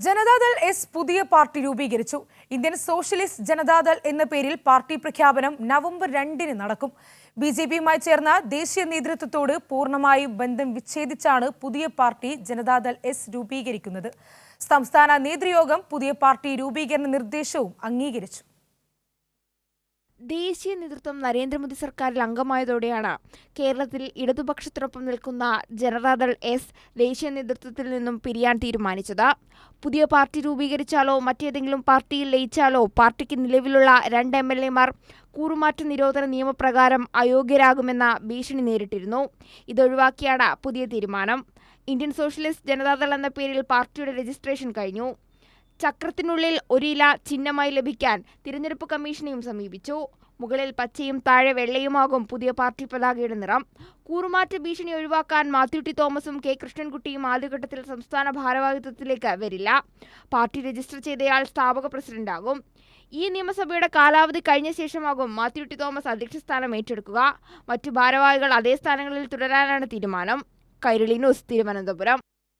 Janata Dal S പുതിയ party രൂപീകരിച്ചു. Indian socialist Janata Dal എന്ന പേരിൽ പാർട്ടി പ്രഖ്യാപനം നവംബർ 2-ന് നടക്കും. ബിജെപിയുമായി ചേർന്ന ദേശീയ നേതൃത്വത്തോട് പൂർണ്ണമായും ബന്ധം വിച്ഛേദിച്ചാണ് പുതിയ പാർട്ടി ജനതാദൾ എസ് രൂപീകരിക്കുന്നത്. സംസ്ഥാന നേതൃയോഗം പുതിയ പാർട്ടി രൂപീകരണ നിർദ്ദേശവും അംഗീകരിച്ചു. ദേശീയ നേതൃത്വം നരേന്ദ്രമോദി സർക്കാരിൽ അംഗമായതോടെയാണ് കേരളത്തിൽ ഇടതുപക്ഷത്തിനൊപ്പം നിൽക്കുന്ന ജനതാദൾ എസ് ദേശീയ നേതൃത്വത്തിൽ നിന്നും പിരിയാൻ തീരുമാനിച്ചത്. പുതിയ പാർട്ടി രൂപീകരിച്ചാലോ മറ്റേതെങ്കിലും പാർട്ടിയിൽ ലയിച്ചാലോ പാർട്ടിക്ക് നിലവിലുള്ള 2 MLA-മാർ കൂറുമാറ്റ നിരോധന നിയമപ്രകാരം അയോഗ്യരാകുമെന്ന ഭീഷണി നേരിട്ടിരുന്നു. ഇതൊഴിവാക്കിയാണ് പുതിയ തീരുമാനം. ഇന്ത്യൻ സോഷ്യലിസ്റ്റ് ജനതാദൾ എന്ന പേരിൽ പാർട്ടിയുടെ രജിസ്ട്രേഷൻ കഴിഞ്ഞു. ചക്രത്തിനുള്ളിൽ ഒരു ഇല ചിഹ്നമായി ലഭിക്കാൻ തിരഞ്ഞെടുപ്പ് കമ്മീഷനെയും സമീപിച്ചു. മുകളിൽ പച്ചയും താഴെ വെള്ളയുമാകും പുതിയ പാർട്ടി പതാകയുടെ നിറം. കൂറുമാറ്റ ഭീഷണി ഒഴിവാക്കാൻ മാത്യു ടി തോമസും കെ കൃഷ്ണൻകുട്ടിയും ആദ്യഘട്ടത്തിൽ സംസ്ഥാന ഭാരവാഹിത്വത്തിലേക്ക് വരില്ല. പാർട്ടി രജിസ്റ്റർ ചെയ്തയാൾ സ്ഥാപക പ്രസിഡന്റാകും. ഈ നിയമസഭയുടെ കാലാവധി കഴിഞ്ഞ ശേഷമാകും മാത്യു ടി തോമസ് അധ്യക്ഷ സ്ഥാനം ഏറ്റെടുക്കുക. മറ്റു ഭാരവാഹികൾ അതേ സ്ഥാനങ്ങളിൽ തുടരാനാണ് തീരുമാനം. കൈരളി ന്യൂസ്, തിരുവനന്തപുരം.